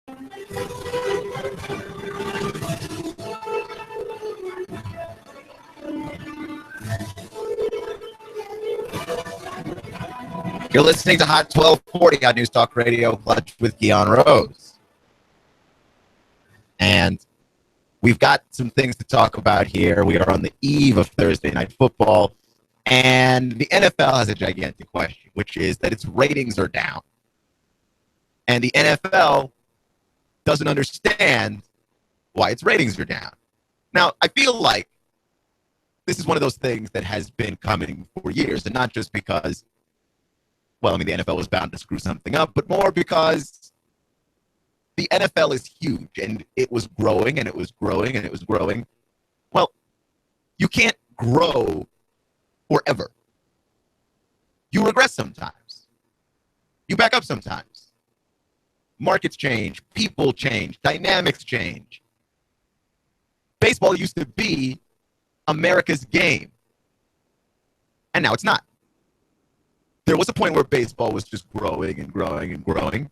You're listening to Hot 1240 on News Talk Radio, Clutch with Keon Rose. And we've got some things to talk about here. We are on the eve of Thursday Night Football, and the NFL has a gigantic question, which is that its ratings are down. And the NFL doesn't understand why its ratings are down. Now, I feel like this is one of those things that has been coming for years, and not just because, well, I mean, the NFL was bound to screw something up, but more because the NFL is huge, and it was growing, and it was growing, and it was growing. Well, you can't grow forever. You regress sometimes. You back up sometimes. Markets change. People change. Dynamics change. Baseball used to be America's game, and now it's not. There was a point where baseball was just growing and growing and growing.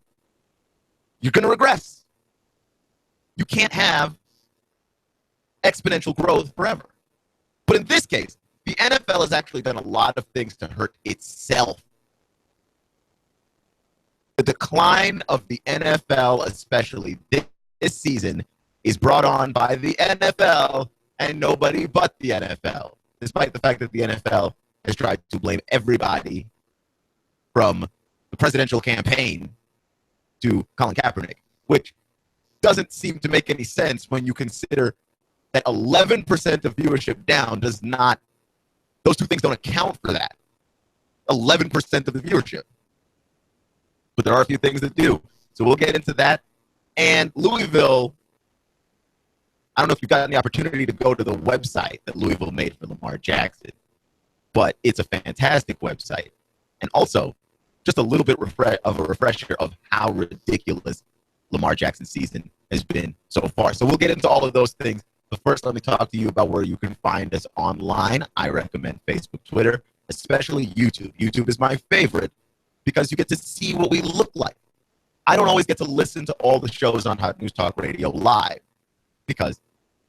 You're going to regress. You can't have exponential growth forever. But in this case, the NFL has actually done a lot of things to hurt itself. The decline of the NFL, especially this season, is brought on by the NFL and nobody but the NFL, despite the fact that the NFL has tried to blame everybody from the presidential campaign to Colin Kaepernick, which doesn't seem to make any sense when you consider that 11% of viewership down does not, those two things don't account for that. 11% of the viewership. But there are a few things that do. So we'll get into that. And Louisville, I don't know if you've gotten the opportunity to go to the website that Louisville made for Lamar Jackson, but it's a fantastic website. And also, just a little bit of a refresher of how ridiculous Lamar Jackson's season has been so far. So we'll get into all of those things. But first, let me talk to you about where you can find us online. I recommend Facebook, Twitter, especially YouTube. YouTube is my favorite because you get to see what we look like. I don't always get to listen to all the shows on Hot News Talk Radio live because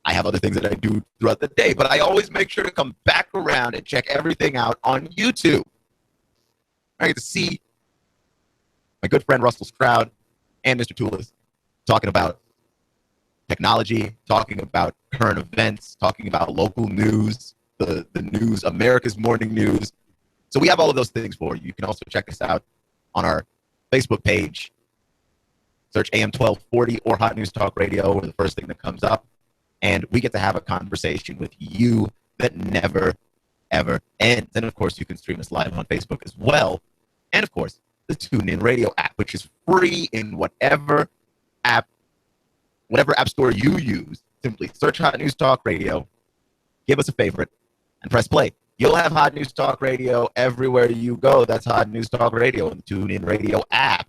I have other things that I do throughout the day. But I always make sure to come back around and check everything out on YouTube. I get to see my good friend Russell Stroud and Mr. Tulis talking about technology, talking about current events, talking about local news, the news, America's morning news. So we have all of those things for you. You can also check us out on our Facebook page. Search AM 1240 or Hot News Talk Radio, or the first thing that comes up. And we get to have a conversation with you that never, ever ends. And of course, you can stream us live on Facebook as well. And of course, the TuneIn Radio app, which is free in whatever app store you use. Simply search Hot News Talk Radio, give us a favorite, and press play. You'll have Hot News Talk Radio everywhere you go. That's Hot News Talk Radio and the TuneIn Radio app.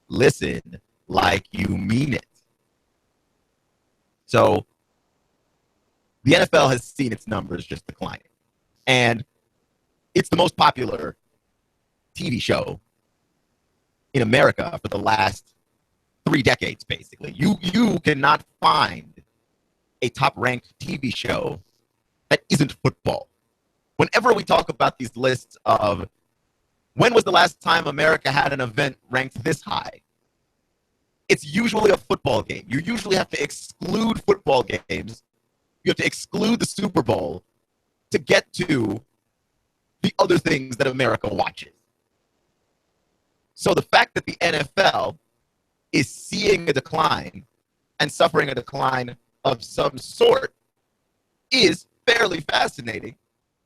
Listen like you mean it. So the NFL has seen its numbers just declining. And it's the most popular TV show in America for the last 3 decades, basically. You cannot find a top-ranked TV show that isn't football. Whenever we talk about these lists of when was the last time America had an event ranked this high, it's usually a football game. You usually have to exclude football games. You have to exclude the Super Bowl to get to the other things that America watches. So the fact that the NFL is seeing a decline and suffering a decline of some sort is fairly fascinating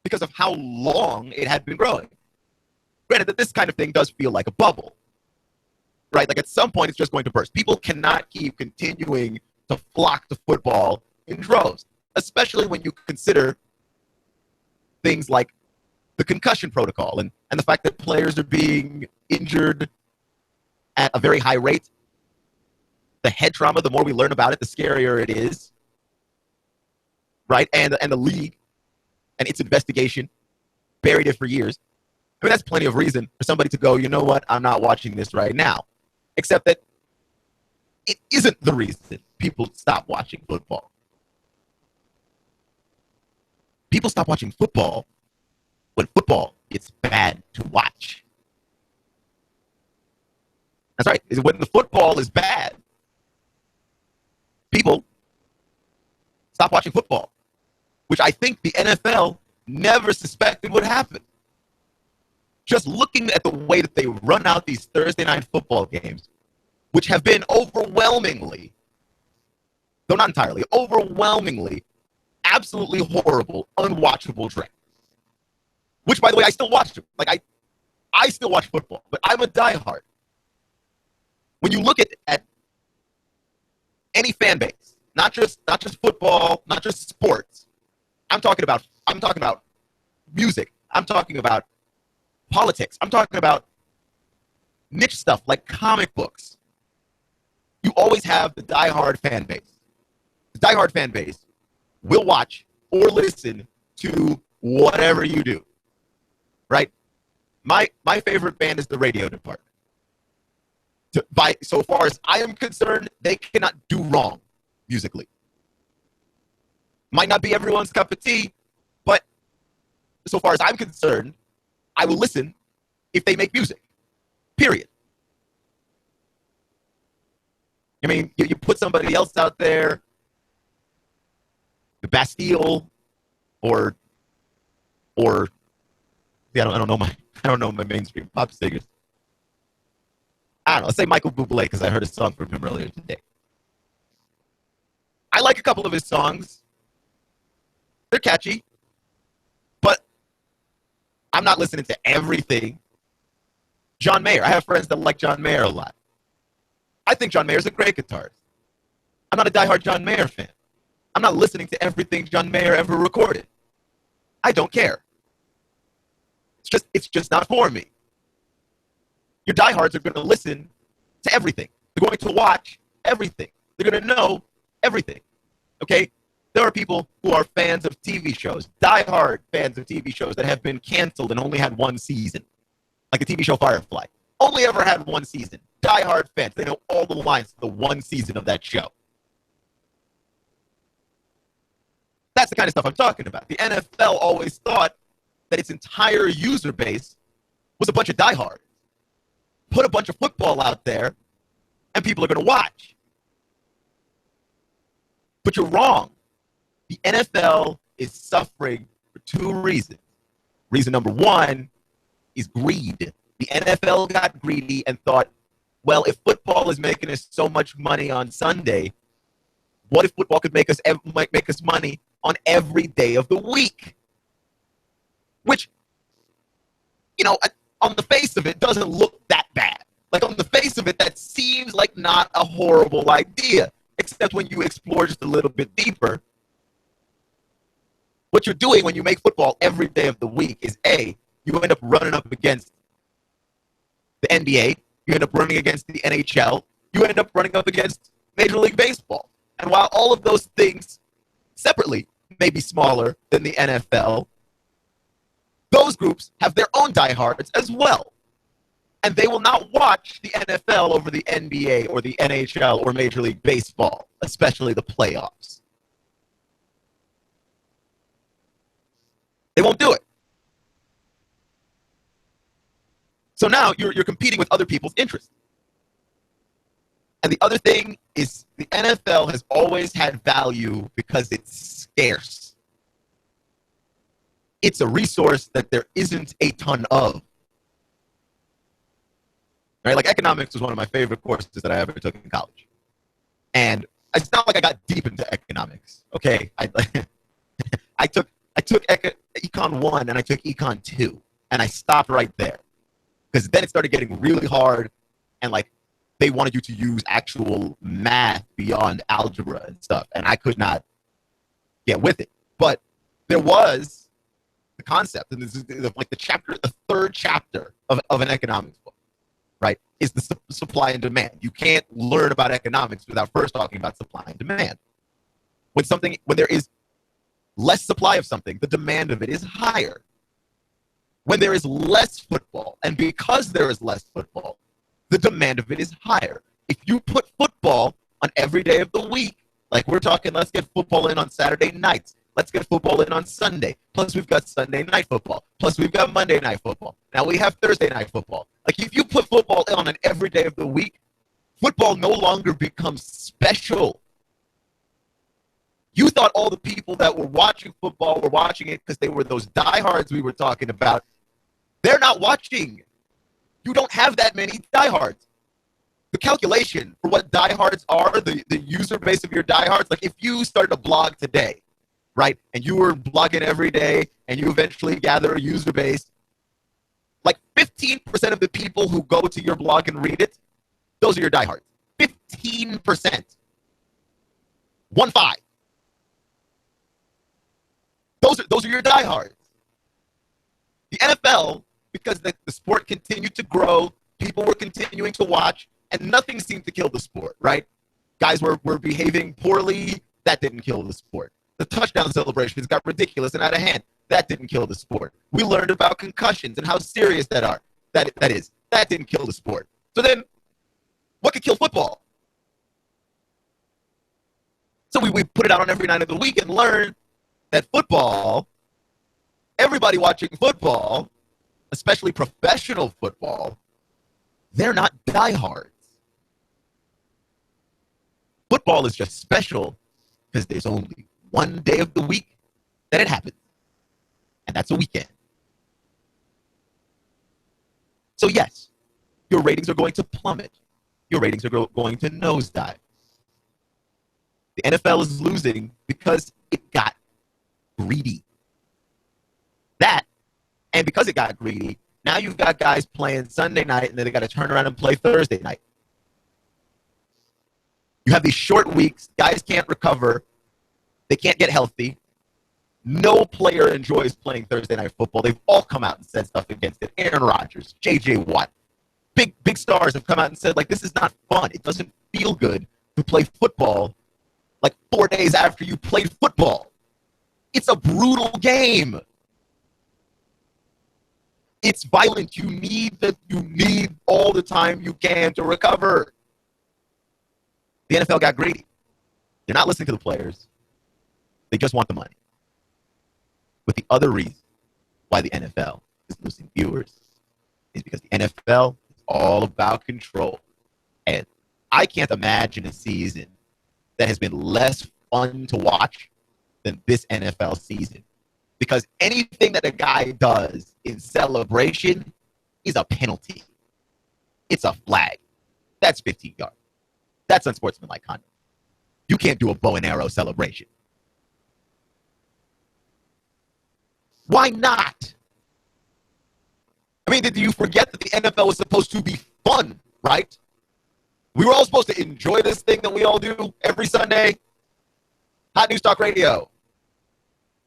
because of how long it had been growing. Granted that this kind of thing does feel like a bubble, right? Like at some point it's just going to burst. People cannot keep continuing to flock to football in droves, especially when you consider things like the concussion protocol and the fact that players are being injured at a very high rate. The head trauma, the more we learn about it, the scarier it is, right? And the league and its investigation buried it for years. I mean, that's plenty of reason for somebody to go, you know what, I'm not watching this right now. Except that it isn't the reason people stop watching football. People stop watching football when football is bad to watch. That's right. When the football is bad, people stop watching football, which I think the NFL never suspected would happen. Just looking at the way that they run out these Thursday night football games, which have been overwhelmingly, though not entirely, overwhelmingly, absolutely horrible, unwatchable draft. Which, by the way, I still watch them. Like, I still watch football, but I'm a diehard. When you look at any fan base, not just football, not just sports, I'm talking about music. I'm talking about politics. I'm talking about niche stuff like comic books. You always have the diehard fan base. The diehard fan base will watch or listen to whatever you do. Right? My favorite band is the Radio Department. So far as I am concerned, they cannot do wrong musically. Might not be everyone's cup of tea, but so far as I'm concerned, I will listen if they make music. Period. I mean, you put somebody else out there, the Bastille, or yeah, I don't know my mainstream pop singers. I don't know. Let's say Michael Bublé because I heard a song from him earlier today. I like a couple of his songs. They're catchy, but I'm not listening to everything. John Mayer. I have friends that like John Mayer a lot. I think John Mayer's a great guitarist. I'm not a diehard John Mayer fan. I'm not listening to everything John Mayer ever recorded. I don't care. It's just not for me. Your diehards are going to listen to everything. They're going to watch everything. They're going to know everything. Okay? There are people who are fans of TV shows, diehard fans of TV shows that have been canceled and only had one season. Like the TV show Firefly. Only ever had one season. Diehard fans. They know all the lines to the one season of that show. That's the kind of stuff I'm talking about. The NFL always thought that its entire user base was a bunch of diehards. Put a bunch of football out there, and people are going to watch. But you're wrong. The NFL is suffering for two reasons. Reason number one is greed. The NFL got greedy and thought, well, if football is making us so much money on Sunday, what if football could make us money on every day of the week? Which, you know, on the face of it, doesn't look that bad. Like, on the face of it, that seems like not a horrible idea, except when you explore just a little bit deeper. What you're doing when you make football every day of the week is, A, you end up running up against the NBA, you end up running against the NHL, you end up running up against Major League Baseball. And while all of those things separately may be smaller than the NFL, those groups have their own diehards as well. And they will not watch the NFL over the NBA or the NHL or Major League Baseball, especially the playoffs. They won't do it. So now you're competing with other people's interests. And the other thing is the NFL has always had value because it's scarce. It's a resource that there isn't a ton of. Right? Like, economics was one of my favorite courses that I ever took in college. And it's not like I got deep into economics. Okay? I took Econ 1 and I took Econ 2. And I stopped right there. Because then it started getting really hard, and like they wanted you to use actual math beyond algebra and stuff, and I could not get with it. But there was the concept, and this is like the third chapter of an economics book, right? Is the supply and demand. You can't learn about economics without first talking about supply and demand. When there is less supply of something, the demand of it is higher. When there is less football, and because there is less football, the demand of it is higher. If you put football on every day of the week. Like we're talking, let's get football in on Saturday nights. Let's get football in on Sunday. Plus we've got Sunday night football. Plus we've got Monday night football. Now we have Thursday night football. Like if you put football on an every day of the week, football no longer becomes special. You thought all the people that were watching football were watching it because they were those diehards we were talking about. They're not watching. You don't have that many diehards. The calculation for what diehards are, the user base of your diehards, like if you started a blog today, right, and you were blogging every day and you eventually gather a user base, like 15% of the people who go to your blog and read it, those are your diehards. 15%. 1-5. Those are your diehards. The NFL, because the sport continued to grow, people were continuing to watch, and nothing seemed to kill the sport, right? Guys were behaving poorly. That didn't kill the sport. The touchdown celebrations got ridiculous and out of hand. That didn't kill the sport. We learned about concussions and how serious that is. That didn't kill the sport. So then, what could kill football? So we put it out on every night of the week and learned that football, everybody watching football, especially professional football, they're not diehards. Football is just special because there's only one day of the week that it happens, and that's a weekend. So yes, your ratings are going to plummet. Your ratings are going to nosedive. The NFL is losing because it got greedy. That, and because it got greedy, now you've got guys playing Sunday night and then they got to turn around and play Thursday night. You have these short weeks. Guys can't recover. They can't get healthy. No player enjoys playing Thursday night football. They've all come out and said stuff against it. Aaron Rodgers, J.J. Watt. Big stars have come out and said, like, this is not fun. It doesn't feel good to play football like 4 days after you played football. It's a brutal game. It's violent. You need all the time you can to recover. The NFL got greedy. They're not listening to the players. They just want the money. But the other reason why the NFL is losing viewers is because the NFL is all about control. And I can't imagine a season that has been less fun to watch than this NFL season. Because anything that a guy does in celebration is a penalty. It's a flag. That's 15 yards. That's unsportsmanlike conduct. You can't do a bow and arrow celebration. Why not? I mean, did you forget that the NFL was supposed to be fun, right? We were all supposed to enjoy this thing that we all do every Sunday. Hot News Talk Radio.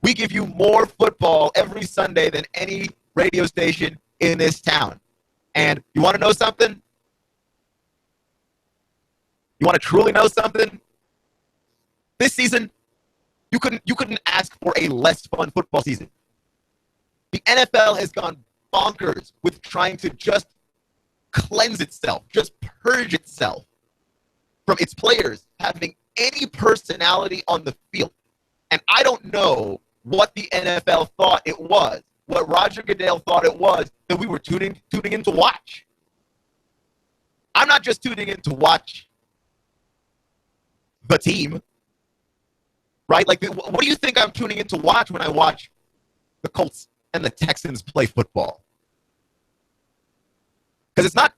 We give you more football every Sunday than any radio station in this town. And you want to know something? You want to truly know something? This season, you couldn't ask for a less fun football season. The NFL has gone bonkers with trying to just cleanse itself, just purge itself from its players having any personality on the field. And I don't know what the NFL thought it was, what Roger Goodell thought it was that we were tuning in to watch. I'm not just tuning in to watch the team, right? Like, what do you think I'm tuning in to watch when I watch the Colts and the Texans play football? Because it's not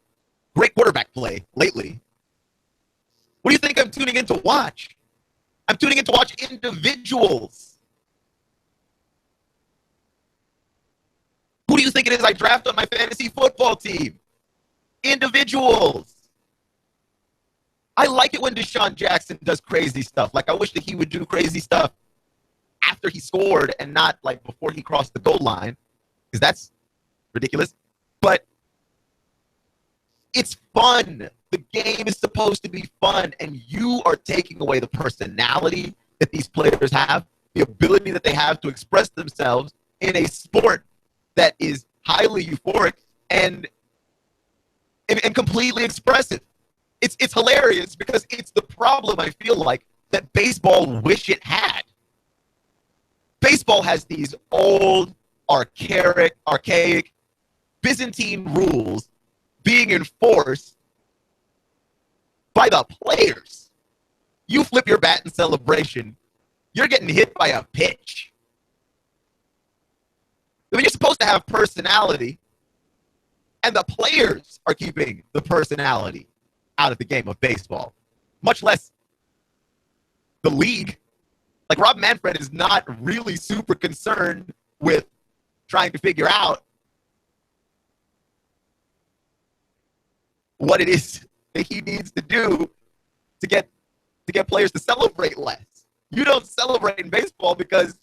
great quarterback play lately. What do you think I'm tuning in to watch? I'm tuning in to watch individuals. Who do you think it is I draft on my fantasy football team? Individuals. I like it when Deshaun Jackson does crazy stuff. Like, I wish that he would do crazy stuff after he scored and not, like, before he crossed the goal line, because that's ridiculous. But it's fun. The game is supposed to be fun, and you are taking away the personality that these players have, the ability that they have to express themselves in a sport that is highly euphoric and completely expressive. It's hilarious because it's the problem, I feel like, that baseball wish it had. Baseball has these old, archaic Byzantine rules being enforced by the players. You flip your bat in celebration, you're getting hit by a pitch. I mean, you're supposed to have personality, and the players are keeping the personality out of the game of baseball, much less the league. Like, Rob Manfred is not really super concerned with trying to figure out what it is that he needs to do to get players to celebrate less. You don't celebrate in baseball because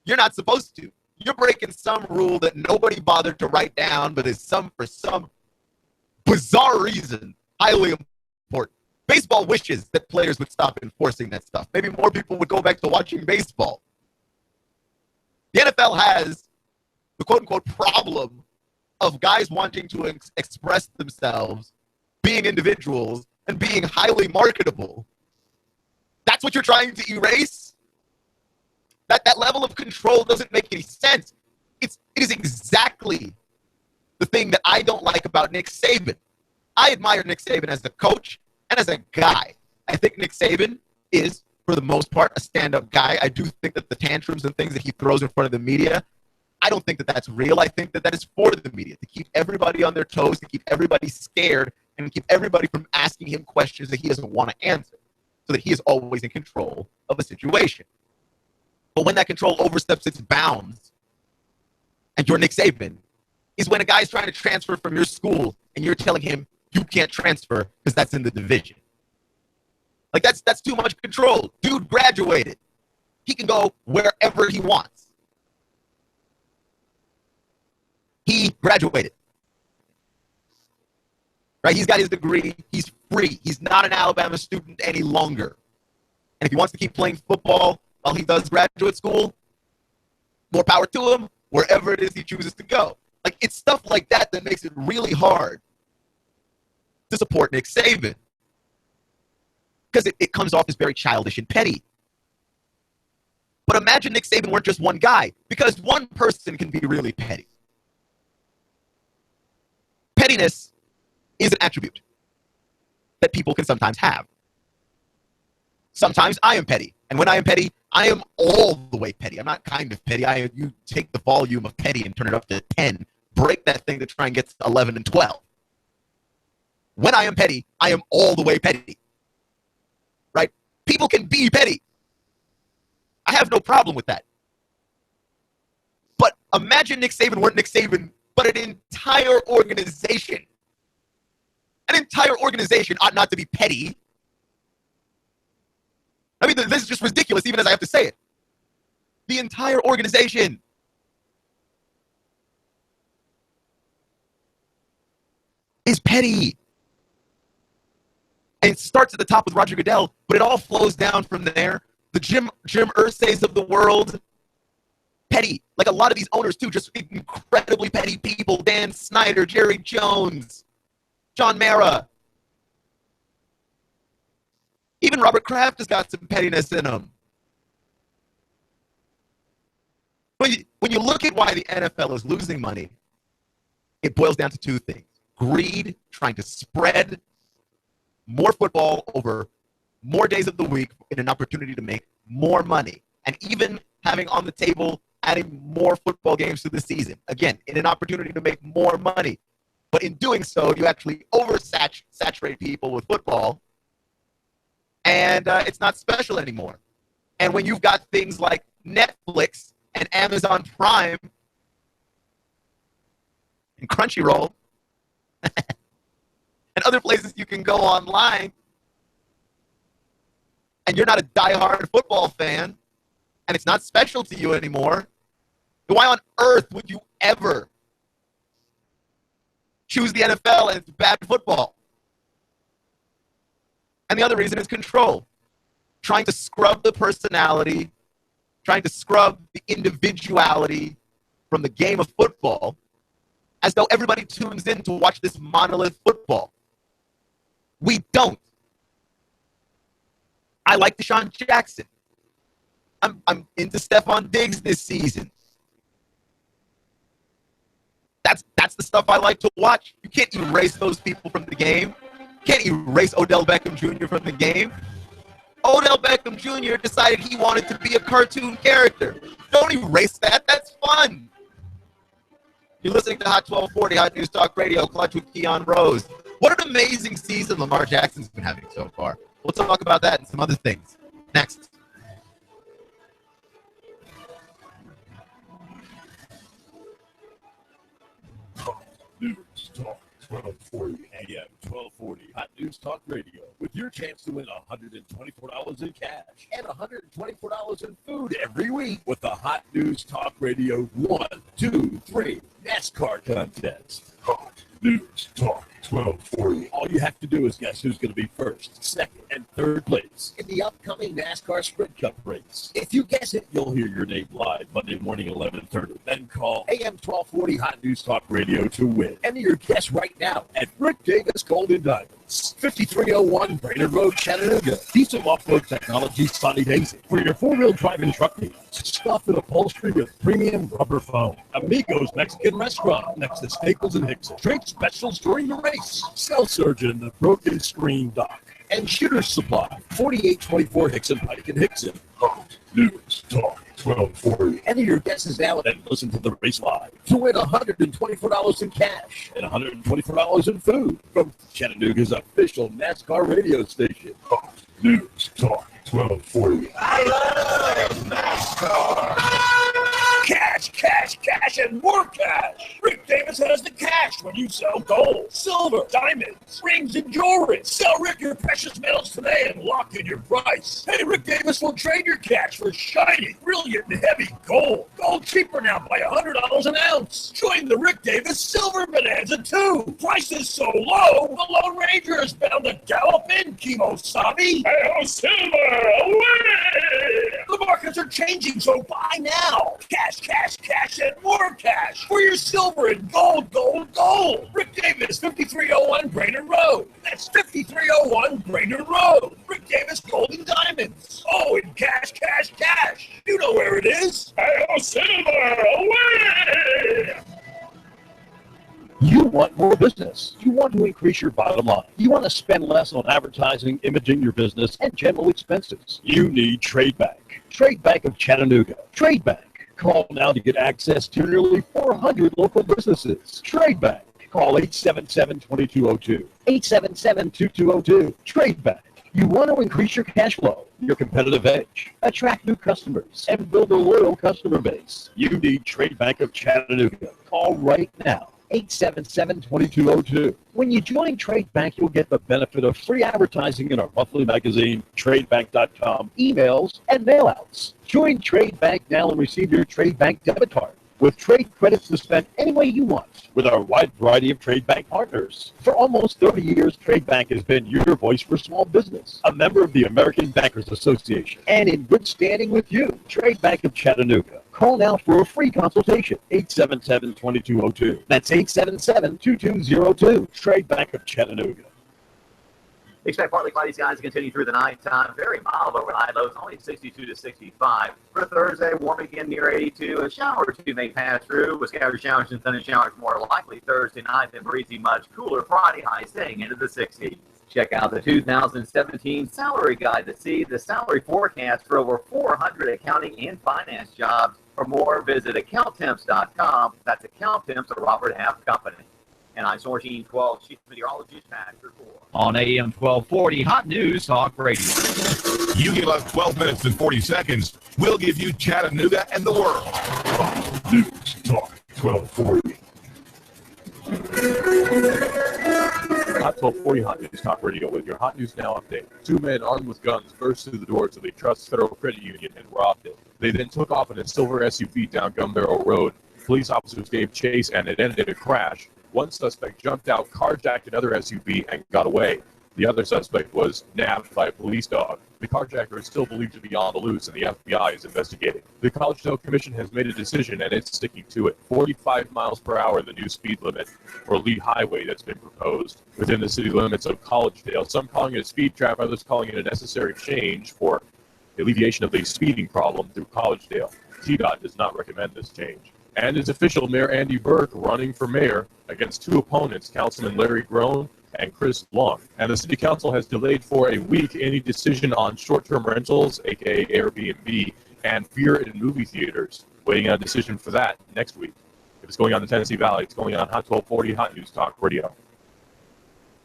you're not supposed to. You're breaking some rule that nobody bothered to write down, but is for some bizarre reason highly important. Baseball wishes that players would stop enforcing that stuff. Maybe more people would go back to watching baseball. The NFL has the quote-unquote problem of guys wanting to express themselves, being individuals, and being highly marketable. That's what you're trying to erase? That level of control doesn't make any sense. It is exactly the thing that I don't like about Nick Saban. I admire Nick Saban as a coach and as a guy. I think Nick Saban is, for the most part, a stand-up guy. I do think that the tantrums and things that he throws in front of the media, I don't think that that's real. I think that that is for the media, to keep everybody on their toes, to keep everybody scared, and keep everybody from asking him questions that he doesn't want to answer, so that he is always in control of a situation. But when that control oversteps its bounds, and you're Nick Saban, is when a guy's trying to transfer from your school and you're telling him you can't transfer because that's in the division. Like, that's too much control. Dude graduated. He can go wherever he wants. He graduated. Right? He's got his degree. He's free. He's not an Alabama student any longer. And if he wants to keep playing football while he does graduate school, more power to him, wherever it is he chooses to go. Like, it's stuff like that that makes it really hard to support Nick Saban. Because it comes off as very childish and petty. But imagine Nick Saban weren't just one guy, because one person can be really petty. Pettiness is an attribute that people can sometimes have. Sometimes I am petty. And when I am petty, I am all the way petty. I'm not kind of petty. You take the volume of petty and turn it up to 10. Break that thing to try and get to 11 and 12. When I am petty, I am all the way petty. Right? People can be petty. I have no problem with that. But imagine Nick Saban weren't Nick Saban, but an entire organization. An entire organization ought not to be petty. I mean, this is just ridiculous, even as I have to say it. The entire organization is petty. And it starts at the top with Roger Goodell, but it all flows down from there. The Jim Irsay's of the world, petty. Like a lot of these owners, too, just incredibly petty people. Dan Snyder, Jerry Jones, John Mara. Even Robert Kraft has got some pettiness in him. When you look at why the NFL is losing money, it boils down to two things. Greed, trying to spread more football over more days of the week in an opportunity to make more money. And even having on the table, adding more football games to the season. Again, in an opportunity to make more money. But in doing so, you actually oversaturate people with football. And it's not special anymore. And when you've got things like Netflix and Amazon Prime and Crunchyroll and other places you can go online, and you're not a diehard football fan, and it's not special to you anymore, then why on earth would you ever choose the NFL and it's bad football? And the other reason is control. Trying to scrub the personality, trying to scrub the individuality from the game of football, as though everybody tunes in to watch this monolith football. We don't. I like Deshaun Jackson. I'm into Stephon Diggs this season. That's the stuff I like to watch. You can't erase those people from the game. You can't erase Odell Beckham Jr. from the game. Odell Beckham Jr. decided he wanted to be a cartoon character. Don't erase that. That's fun. You're listening to Hot 1240, Hot News Talk Radio, Clutch with Keon Rose. What an amazing season Lamar Jackson's been having so far. We'll talk about that and some other things next. News Talk 1240 AM 1240 Hot News Talk Radio with your chance to win $124 in cash and $124 in food every week with the Hot News Talk Radio 1, 2, 3 NASCAR contest. Hot News Talk 1240. All you have to do is guess who's going to be first, second, and third place in the upcoming NASCAR Sprint Cup race. If you guess it, you'll hear your name live Monday morning, 11:30. Then call AM 1240 Hot News Talk Radio to win. Enter your guess right now at Rick Davis Golden Diamonds, 5301 Brainerd Road, Chattanooga. Diesel off-road technology, Sunny Daisy. For your four-wheel drive and truck needs, stuff and upholstery with premium rubber foam. Amigos Mexican Restaurant next to Staples and Hickson. Drink specials during the race. Cell Surgeon, the Broken Screen Doc. And Shooter's Supply, 4824 Hickson Pike and Hickson. Hot News Talk 1240. Enter your guesses now and listen to the race live to win $124 in cash and $124 in food from Chattanooga's official NASCAR radio station. Hot News Talk 1240. I love NASCAR. Cash, cash, cash, and more cash. Rick Davis has the cash when you sell gold, silver, diamonds, rings, and jewelry. Sell Rick your precious metals today and lock in your price. Hey, Rick Davis will trade your cash for shiny, brilliant, and heavy gold. Gold cheaper now by $100 an ounce. Join the Rick Davis Silver Bonanza too. Price is so low, the Lone Ranger is bound to gallop in, Kimosabe. Hey, silver, away! The markets are changing, so buy now. Cash, cash, cash, and more cash for your silver and gold, gold, gold. Rick Davis, 5301 Brainerd Road. That's 5301 Brainerd Road. Rick Davis Golden Diamonds. Oh, and cash, cash, cash. You know where it is. Hey, silver, away! You want more business. You want to increase your bottom line. You want to spend less on advertising, imaging your business, and general expenses. You need Trade Bank. Trade Bank of Chattanooga. Trade Bank. Call now to get access to nearly 400 local businesses. Trade Bank. Call 877-2202. 877-2202. Trade Bank. You want to increase your cash flow, your competitive edge, attract new customers, and build a loyal customer base. You need Trade Bank of Chattanooga. Call right now. 877-2202. When you join Trade Bank, you'll get the benefit of free advertising in our monthly magazine, tradebank.com, emails, and mailouts. Join Trade Bank now and receive your Trade Bank debit card with trade credits to spend any way you want with our wide variety of Trade Bank partners. For almost 30 years, Trade Bank has been your voice for small business, a member of the American Bankers Association, and in good standing with you. Trade Bank of Chattanooga. Call now for a free consultation, 877-2202. That's 877-2202. Trade Bank of Chattanooga. Expect partly cloudy skies to continue through the night time. Very mild overnight lows, only 62 to 65. For Thursday, warm again near 82. A shower or two may pass through with scattered showers and thunderstorms showers more likely Thursday night, then breezy much cooler Friday, high staying into the 60s. Check out the 2017 salary guide to see the salary forecast for over 400 accounting and finance jobs. For more, visit accounttemps.com. That's Accounttemps, a Robert Half company. And I'm Sortine 12 Chief Meteorologist Patrick Moore. On AM 1240, Hot News Talk Radio. You give us 12 minutes and 40 seconds, we'll give you Chattanooga and the world. Hot News Talk 1240. Hot 1240 Hot News Talk Radio with your Hot News Now update. Two men armed with guns burst through the doors of a Trust Federal Credit Union and robbed it. They then took off in a silver SUV down Gun Barrel Road. Police officers gave chase and it ended in a crash. One suspect jumped out, carjacked another SUV, and got away. The other suspect was nabbed by a police dog. The carjacker is still believed to be on the loose, and the FBI is investigating. The Collegedale Commission has made a decision, and it's sticking to it. 45 miles per hour, the new speed limit for Lee Highway that's been proposed within the city limits of Collegedale. Some calling it a speed trap, others calling it a necessary change for the alleviation of the speeding problem through Collegedale. TDOT does not recommend this change. And it's official, Mayor Andy Burke running for mayor against two opponents, Councilman Larry Groen and Chris Long. And the city council has delayed for a week any decision on short-term rentals, aka Airbnb, and beer in movie theaters. Waiting on a decision for that next week. If it's going on in the Tennessee Valley, it's going on Hot 1240 Hot News Talk Radio.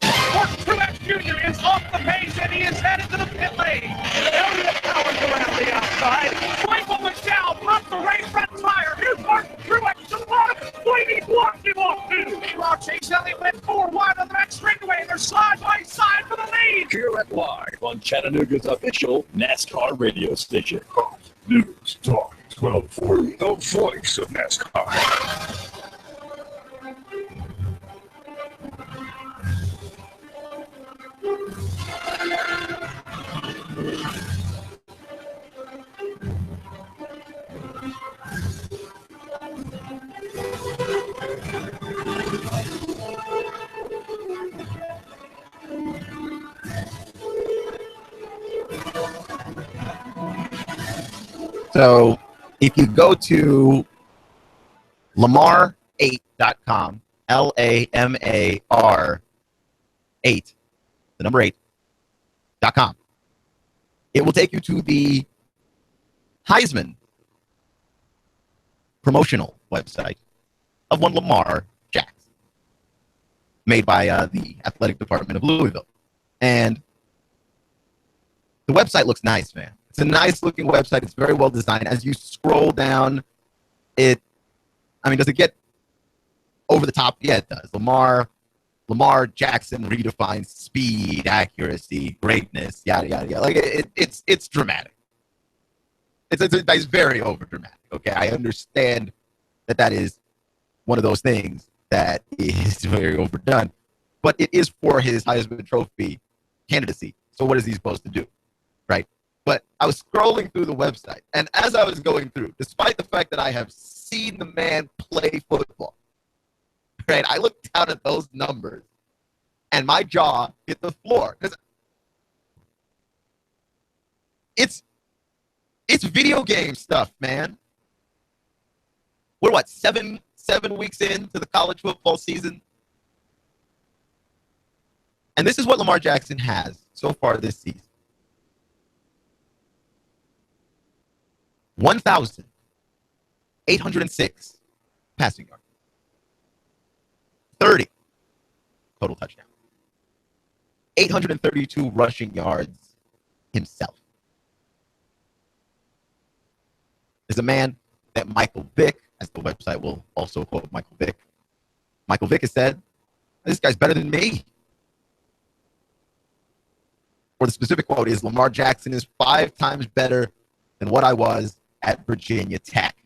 Truex Jr. is off the pace and he is headed to the pit lane. Elliott Collins around the outside. Michael Michelle pops the race front tire. Here's Mark Truex to the bottom. Waiting, blocked him off too. Meanwhile, Chase Elliott went 4 wide on the back straightaway. They're side by side for the lead. Here at Live on Chattanooga's official NASCAR radio station. Fox News Talk 1240, the voice of NASCAR. So if you go to lamar8.com, LAMAR 8, the number 8.com, it will take you to the Heisman promotional website of one Lamar Jackson, made by the athletic department of Louisville. And the website looks nice, man. It's a nice looking website. It's very well designed. As you scroll down, does it get over the top? Yeah, it does. Lamar Jackson redefines speed, accuracy, greatness, yada yada yada. Like it's dramatic. It's very over dramatic. Okay, I understand that is one of those things that is very overdone, but it is for his Heisman Trophy candidacy. So what is he supposed to do, right? But I was scrolling through the website, and as I was going through, despite the fact that I have seen the man play football, right, I looked down at those numbers, and my jaw hit the floor. Because it's video game stuff, man. We're, 7 weeks into the college football season? And this is what Lamar Jackson has so far this season. 1,806 passing yards. 30 total touchdowns. 832 rushing yards himself. There's a man that Michael Vick, as the website will also quote Michael Vick has said, this guy's better than me. Or the specific quote is, Lamar Jackson is 5 times better than what I was at Virginia Tech.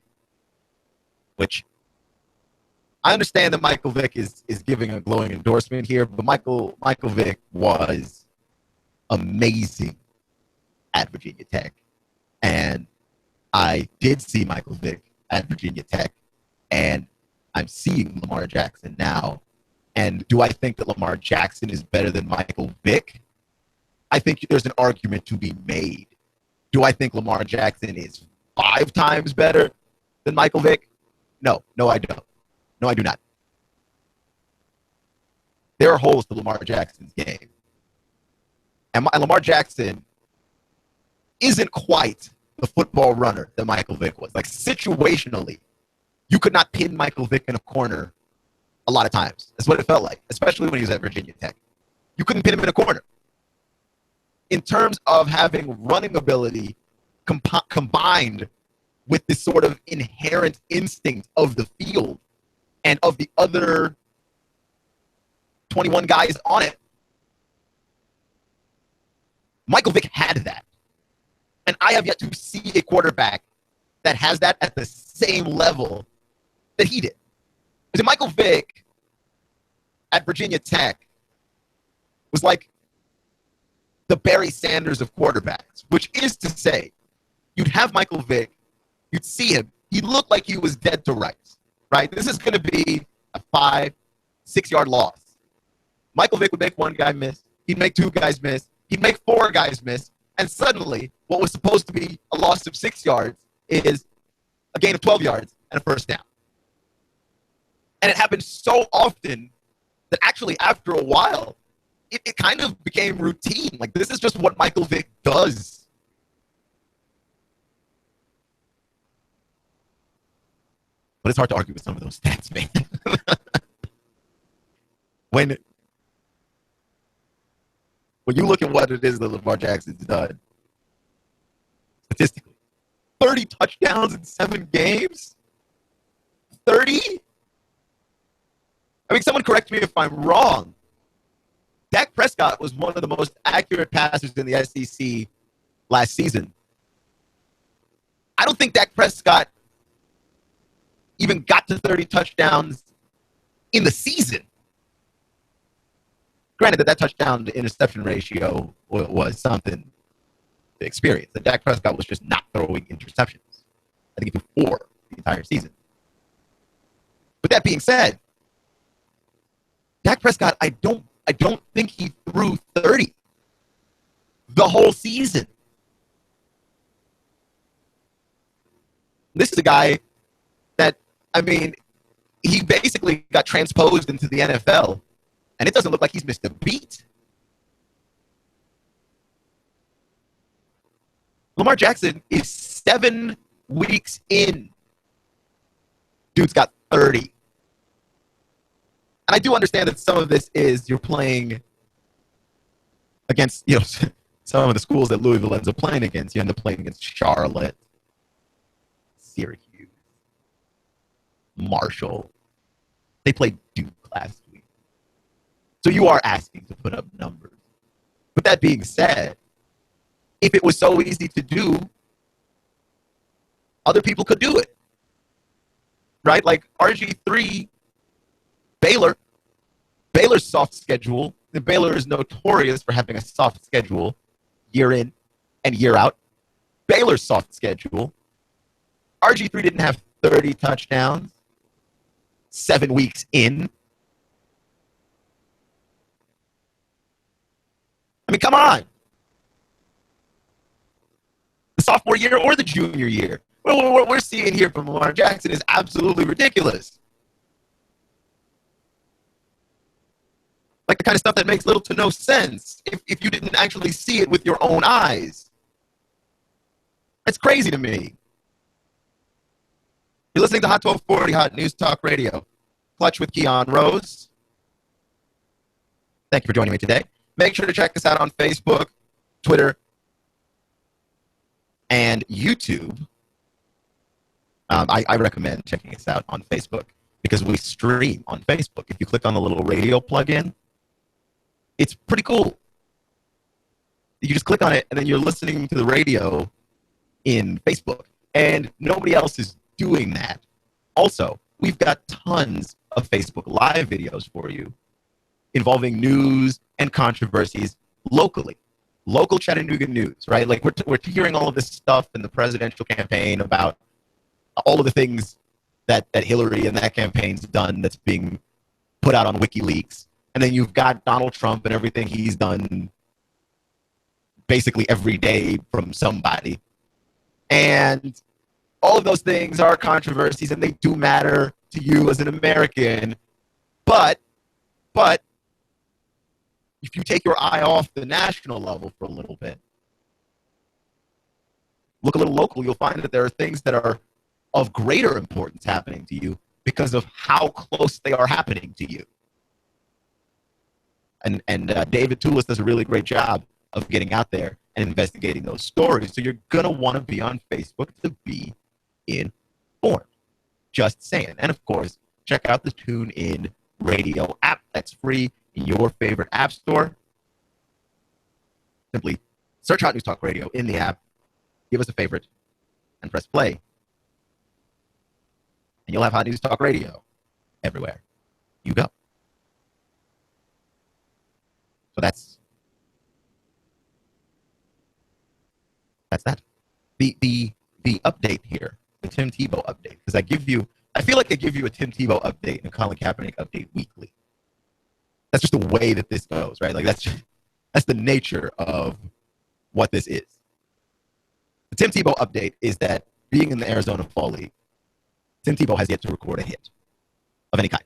Which I understand that Michael Vick is giving a glowing endorsement here, but Michael Vick was amazing at Virginia Tech. And I did see Michael Vick at Virginia Tech, and I'm seeing Lamar Jackson now. And do I think that Lamar Jackson is better than Michael Vick? I think there's an argument to be made. Do I think Lamar Jackson is 5 times better than Michael Vick? No, I don't. No, I do not. There are holes to Lamar Jackson's game. And Lamar Jackson isn't quite the football runner that Michael Vick was. Like, situationally, you could not pin Michael Vick in a corner a lot of times. That's what it felt like, especially when he was at Virginia Tech. You couldn't pin him in a corner. In terms of having running ability combined with this sort of inherent instinct of the field and of the other 21 guys on it, Michael Vick had that. And I have yet to see a quarterback that has that at the same level that he did. Because Michael Vick at Virginia Tech was like the Barry Sanders of quarterbacks, which is to say, you'd have Michael Vick, you'd see him, he looked like he was dead to rights, right? This is going to be a 5-6 yard loss. Michael Vick would make one guy miss. He'd make two guys miss. He'd make four guys miss. And suddenly, what was supposed to be a loss of 6 yards is a gain of 12 yards and a first down. And it happened so often that actually after a while, it kind of became routine. Like, this is just what Michael Vick does. But it's hard to argue with some of those stats, man. When you look at what it is that Lamar Jackson's done, statistically, 30 touchdowns in 7 games? 30? I mean, someone correct me if I'm wrong. Dak Prescott was one of the most accurate passers in the SEC last season. I don't think Dak Prescott even got to 30 touchdowns in the season. Granted that touchdown to interception ratio was something to experience. That Dak Prescott was just not throwing interceptions. I think he threw 4 the entire season. But that being said, Dak Prescott, I don't think he threw 30 the whole season. This is a guy that, I mean, he basically got transposed into the NFL, and it doesn't look like he's missed a beat. Lamar Jackson is 7 weeks in. Dude's got 30. And I do understand that some of this is you're playing against, some of the schools that Louisville ends up playing against. You end up playing against Charlotte, Syracuse, Marshall. They played Duke last week. So you are asking to put up numbers. But that being said, if it was so easy to do, other people could do it. Right? Like RG3, Baylor's soft schedule. The Baylor is notorious for having a soft schedule year in and year out. Baylor's soft schedule. RG3 didn't have 30 touchdowns 7 weeks in. I mean, come on. The sophomore year or the junior year. What we're seeing here from Lamar Jackson is absolutely ridiculous. Like the kind of stuff that makes little to no sense if you didn't actually see it with your own eyes. It's crazy to me. You're listening to Hot 1240, Hot News Talk Radio. Clutch with Keon Rose. Thank you for joining me today. Make sure to check us out on Facebook, Twitter, and YouTube. I recommend checking us out on Facebook because we stream on Facebook. If you click on the little radio plug-in, it's pretty cool. You just click on it, and then you're listening to the radio in Facebook. And nobody else is doing that. Also, we've got tons of Facebook Live videos for you involving news and controversies locally. Local Chattanooga news, right? Like we're hearing all of this stuff in the presidential campaign about all of the things that Hillary and that campaign's done that's being put out on WikiLeaks. And then you've got Donald Trump and everything he's done basically every day from somebody. And all of those things are controversies and they do matter to you as an American. But if you take your eye off the national level for a little bit, look a little local, you'll find that there are things that are of greater importance happening to you because of how close they are happening to you. And David Tulis does a really great job of getting out there and investigating those stories. So you're going to want to be on Facebook to be informed. Just saying. And of course, check out the TuneIn Radio app. That's free in your favorite app store. Simply search Hot News Talk Radio in the app, give us a favorite, and press play. And you'll have Hot News Talk Radio everywhere you go. So that's That's that. The update here, the Tim Tebow update, because I feel like I give you a Tim Tebow update and a Colin Kaepernick update weekly. That's just the way that this goes, right? Like that's the nature of what this is. The Tim Tebow update is that being in the Arizona Fall League, Tim Tebow has yet to record a hit of any kind.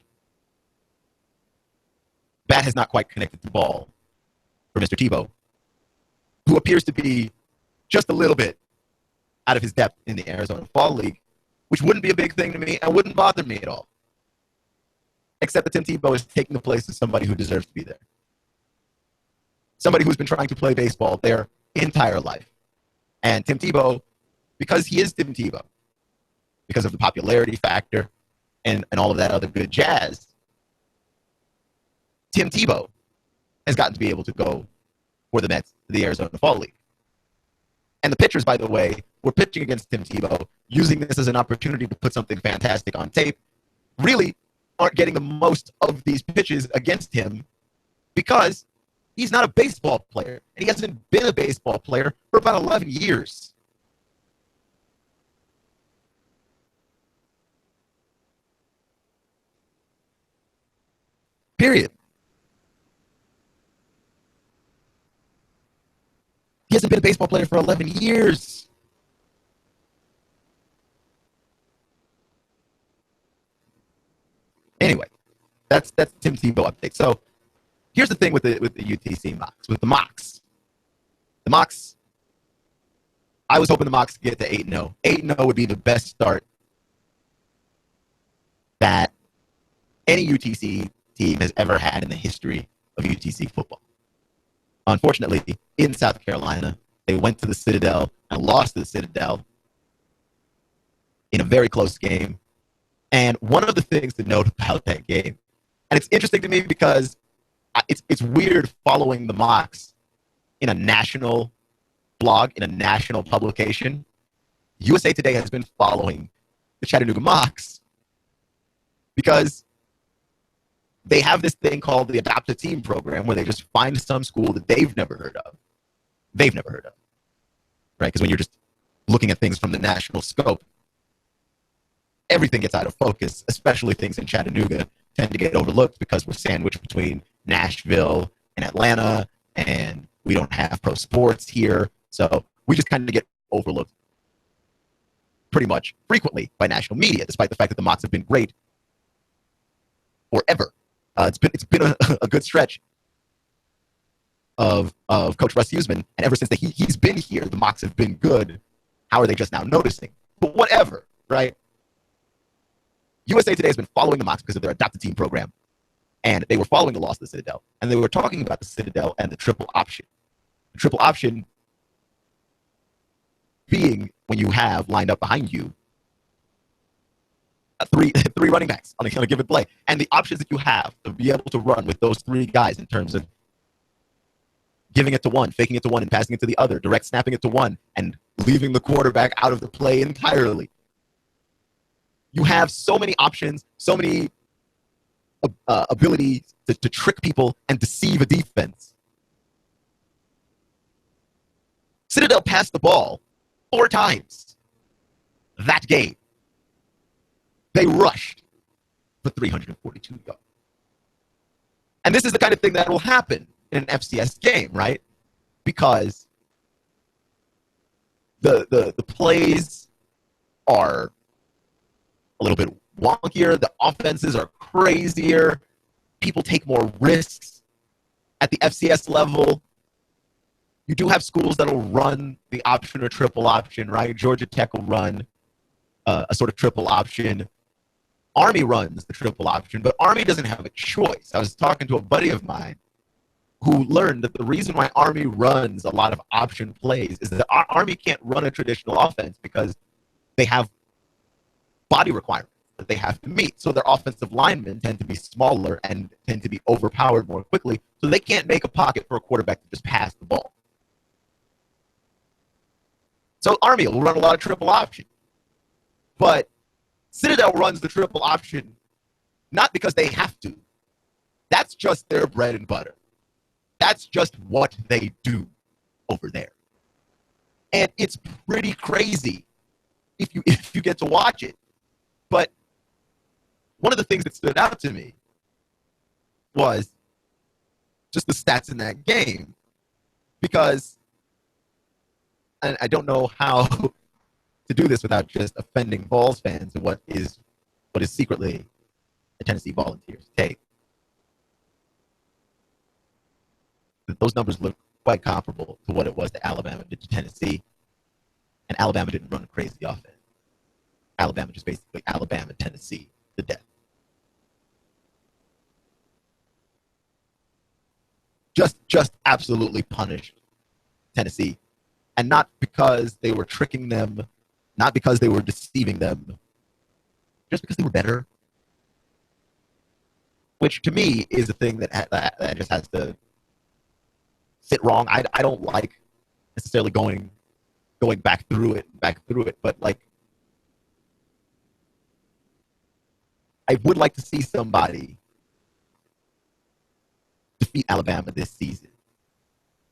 Bat has not quite connected the ball for Mr. Tebow, who appears to be just a little bit out of his depth in the Arizona Fall League, which wouldn't be a big thing to me and wouldn't bother me at all. Except that Tim Tebow is taking the place of somebody who deserves to be there. Somebody who's been trying to play baseball their entire life. And Tim Tebow, because he is Tim Tebow, because of the popularity factor and all of that other good jazz, Tim Tebow has gotten to be able to go for the Mets to the Arizona Fall League. And the pitchers, by the way, were pitching against Tim Tebow, using this as an opportunity to put something fantastic on tape, really aren't getting the most of these pitches against him because he's not a baseball player. And he hasn't been a baseball player for about 11 years. Period. He hasn't been a baseball player for 11 years. Anyway, that's Tim Tebow update. So here's the thing with the UTC mocks. With the mocks, I was hoping the mocks could get to 8-0. 8-0 would be the best start that any UTC team has ever had in the history of UTC football. Unfortunately, in South Carolina, they went to the Citadel and lost to the Citadel in a very close game. And one of the things to note about that game, and it's interesting to me because it's weird following the mocks in a national blog, in a national publication. USA Today has been following the Chattanooga mocks because they have this thing called the Adopt a Team program where they just find some school that they've never heard of. Right? Because when you're just looking at things from the national scope, everything gets out of focus, especially things in Chattanooga tend to get overlooked because we're sandwiched between Nashville and Atlanta, and we don't have pro sports here. So we just kind of get overlooked pretty much frequently by national media, despite the fact that the mocks have been great forever. It's been a good stretch of Coach Russ Huesman, and ever since he's been here, the mocks have been good. How are they just now noticing? But whatever, right? USA Today has been following the mocks because of their Adopt a Team program, and they were following the loss of the Citadel, and they were talking about the Citadel and the triple option. The triple option being when you have lined up behind you three running backs on a given play, and the options that you have to be able to run with those three guys in terms of giving it to one, faking it to one, and passing it to the other, direct snapping it to one, and leaving the quarterback out of the play entirely. You have so many options, so many abilities to trick people and deceive a defense. Citadel passed the ball 4 times that game. They rushed for 342 yards. And this is the kind of thing that will happen in an FCS game, right? Because the plays are a little bit wonkier. The offenses are crazier. People take more risks at the FCS level. You do have schools that will run the option or triple option, right? Georgia Tech will run a sort of triple option. Army runs the triple option, but Army doesn't have a choice. I was talking to a buddy of mine who learned that the reason why Army runs a lot of option plays is that Army can't run a traditional offense because they have body requirements that they have to meet. So their offensive linemen tend to be smaller and tend to be overpowered more quickly, so they can't make a pocket for a quarterback to just pass the ball. So Army will run a lot of triple option. But Citadel runs the triple option not because they have to. That's just their bread and butter. That's just what they do over there. And it's pretty crazy if you get to watch it. But one of the things that stood out to me was just the stats in that game. Because, and I don't know how to do this without just offending Vols fans and what is secretly a Tennessee Volunteers take. Those numbers look quite comparable to what it was that Alabama did to Tennessee. And Alabama didn't run a crazy offense. Alabama just basically Alabama, Tennessee to death. Just absolutely punished Tennessee. And not because they were tricking them, not because they were deceiving them, just because they were better. Which to me is a thing that just has to sit wrong. I don't like necessarily going back through it, but like I would like to see somebody defeat Alabama this season.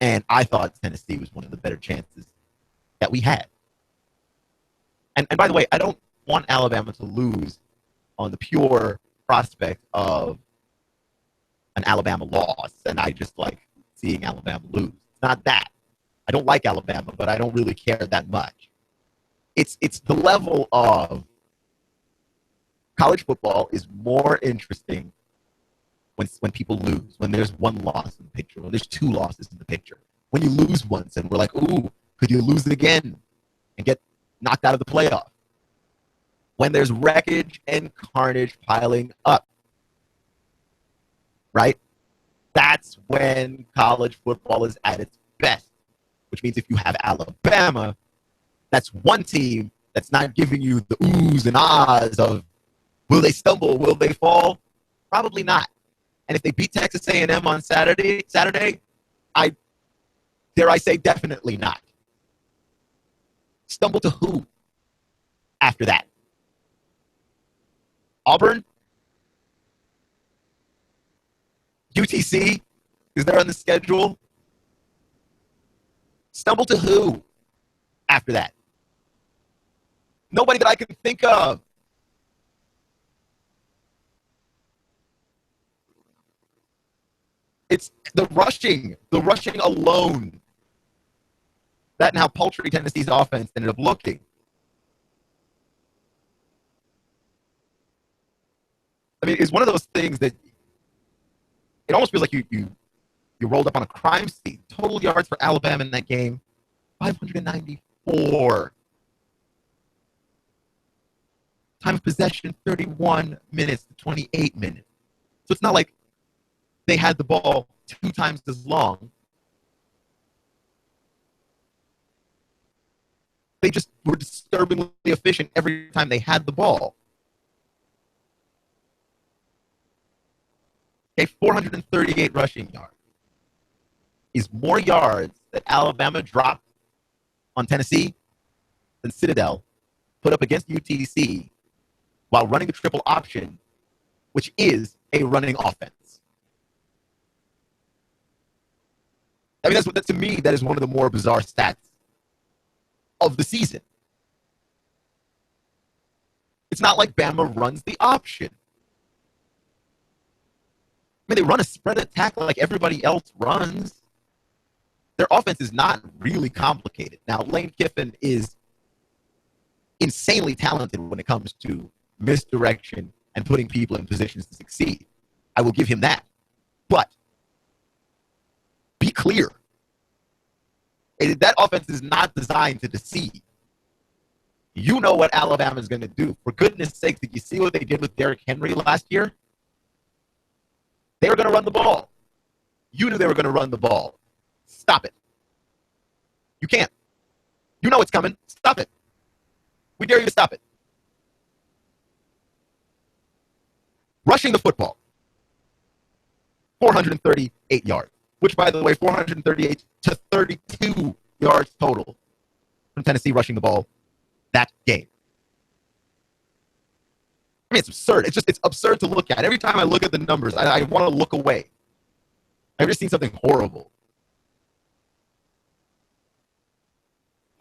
And I thought Tennessee was one of the better chances that we had. And by the way, I don't want Alabama to lose on the pure prospect of an Alabama loss, and I just like seeing Alabama lose. It's not that. I don't like Alabama, but I don't really care that much. It's the level of college football is more interesting when people lose, when there's one loss in the picture, when there's two losses in the picture. When you lose once and we're like, ooh, could you lose it again and get knocked out of the playoff? When there's wreckage and carnage piling up, right? That's when college football is at its best, which means if you have Alabama, that's one team that's not giving you the oohs and ahs of will they stumble, will they fall? Probably not. And if they beat Texas A&M on Saturday, I dare I say definitely not. Stumble to who after that? Auburn? UTC? Is there on the schedule? Stumble to who after that? Nobody that I can think of. It's the rushing alone. That and how paltry Tennessee's offense ended up looking. I mean, it's one of those things that it almost feels like you rolled up on a crime scene. Total yards for Alabama in that game, 594. Time of possession, 31 minutes to 28 minutes. So it's not like they had the ball 2 times as long. They just were disturbingly efficient every time they had the ball. Okay, 438 rushing yards is more yards that Alabama dropped on Tennessee than Citadel put up against UTC while running the triple option, which is a running offense. I mean, that to me, that is one of the more bizarre stats of the season. It's not like Bama runs the option. I mean, they run a spread attack like everybody else runs. Their offense is not really complicated. Now, Lane Kiffin is insanely talented when it comes to misdirection and putting people in positions to succeed. I will give him that. But be clear. That offense is not designed to deceive. You know what Alabama is going to do. For goodness sake, did you see what they did with Derrick Henry last year? They were going to run the ball. You knew they were going to run the ball. Stop it. You can't. You know it's coming. Stop it. We dare you to stop it. Rushing the football. 438 yards. Which, by the way, 438 to 32 yards total from Tennessee rushing the ball that game. I mean, it's absurd. It's absurd to look at. Every time I look at the numbers, I want to look away. I've just seen something horrible.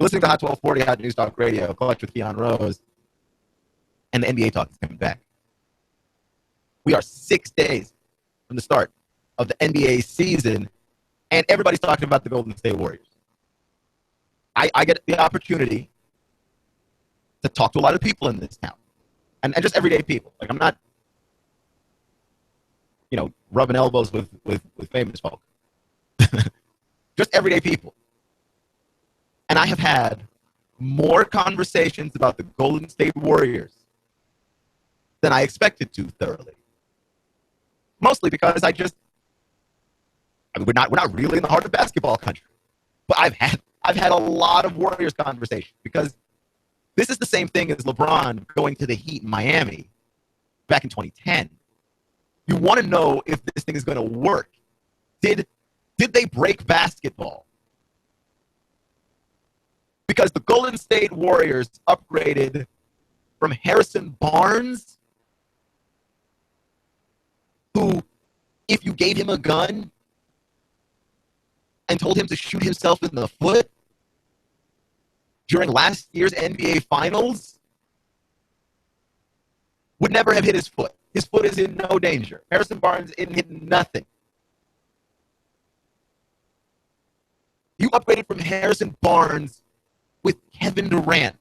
Listening to Hot 1240, Hot News Talk Radio, Clutch with Keon Rose, and the NBA talk is coming back. We are 6 days from the start of the NBA season, and everybody's talking about the Golden State Warriors. I get the opportunity to talk to a lot of people in this town, and just everyday people. Like, I'm not, rubbing elbows with famous folk. Just everyday people. And I have had more conversations about the Golden State Warriors than I expected to thoroughly. Mostly because we're not really in the heart of basketball country. But I've had a lot of Warriors conversations because this is the same thing as LeBron going to the Heat in Miami back in 2010. You want to know if this thing is going to work. Did they break basketball? Because the Golden State Warriors upgraded from Harrison Barnes, who, if you gave him a gun and told him to shoot himself in the foot during last year's NBA Finals, would never have hit his foot. His foot is in no danger. Harrison Barnes didn't hit nothing. You upgraded from Harrison Barnes with Kevin Durant,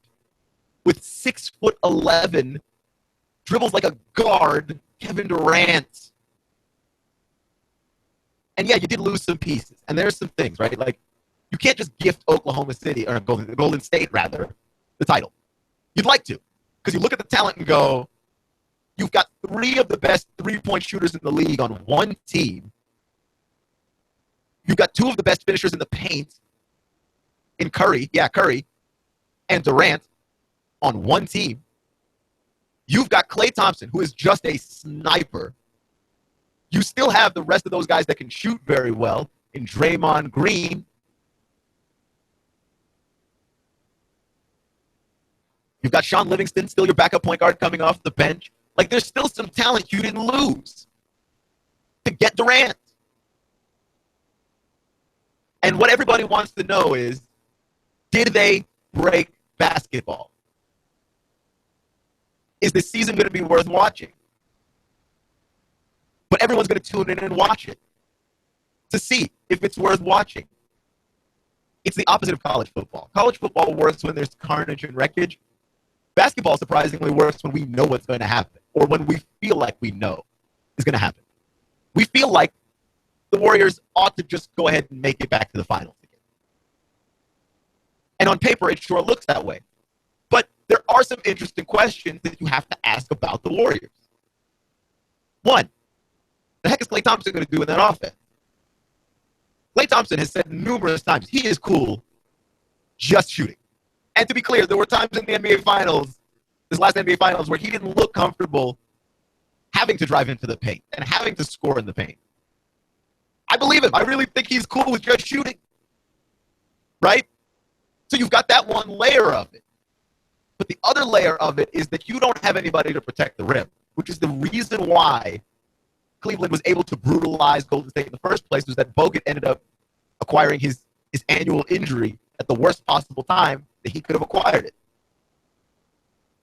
with 6'11", dribbles like a guard, Kevin Durant. And yeah, you did lose some pieces. And there's some things, right? Like, you can't just gift Oklahoma City, or Golden State, rather, the title. You'd like to, because you look at the talent and go, you've got 3 of the best three-point shooters in the league on one team. You've got 2 of the best finishers in the paint in Curry, and Durant on one team. You've got Klay Thompson, who is just a sniper. You still have the rest of those guys that can shoot very well in Draymond Green. You've got Sean Livingston, still your backup point guard coming off the bench. Like, there's still some talent you didn't lose to get Durant. And what everybody wants to know is, did they break basketball? Is this season going to be worth watching? But everyone's going to tune in and watch it to see if it's worth watching. It's the opposite of college football. College football works when there's carnage and wreckage. Basketball surprisingly works when we know what's going to happen, or when we feel like we know is going to happen. We feel like the Warriors ought to just go ahead and make it back to the finals again. And on paper, it sure looks that way. But there are some interesting questions that you have to ask about the Warriors. One, the heck is Klay Thompson going to do in that offense? Klay Thompson has said numerous times he is cool just shooting. And to be clear, there were times in the NBA Finals, this last NBA Finals, where he didn't look comfortable having to drive into the paint and having to score in the paint. I believe him. I really think he's cool with just shooting. Right? So you've got that one layer of it. But the other layer of it is that you don't have anybody to protect the rim, which is the reason why Cleveland was able to brutalize Golden State in the first place, was that Bogut ended up acquiring his annual injury at the worst possible time that he could have acquired it.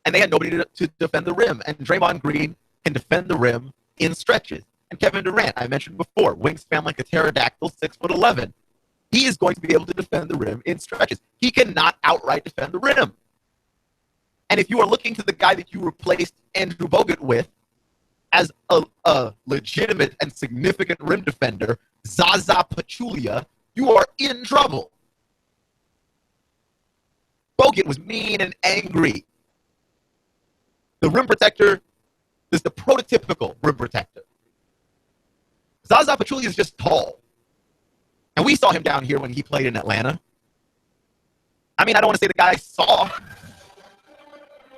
And they had nobody to defend the rim. And Draymond Green can defend the rim in stretches. And Kevin Durant, I mentioned before, wingspan like a pterodactyl, 6'11". He is going to be able to defend the rim in stretches. He cannot outright defend the rim. And if you are looking to the guy that you replaced Andrew Bogut with as a legitimate and significant rim defender, Zaza Pachulia, you are in trouble. Bogut was mean and angry. The rim protector is the prototypical rim protector. Zaza Pachulia is just tall. And we saw him down here when he played in Atlanta. I mean, I don't want to say the guy saw.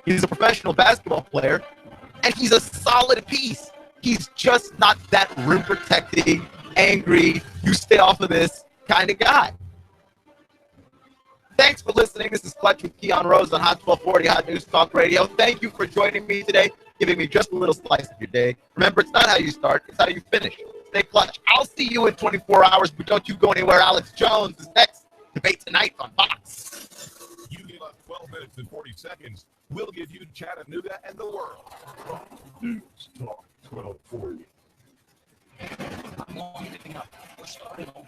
He's a professional basketball player, and he's a solid piece. He's just not that rim protecting, angry, you stay off of this kind of guy. Thanks for listening. This is Clutch with Keon Rose on Hot 1240 Hot News Talk Radio. Thank you for joining me today, giving me just a little slice of your day. Remember, it's not how you start, it's how you finish. Stay clutch. I'll see you in 24 hours, but don't you go anywhere. Alex Jones is next. Debate tonight on Fox. left 12 minutes and 40 seconds, we'll give you Chattanooga and the world. Fox News Talk 1240. I'm warming up. We're starting on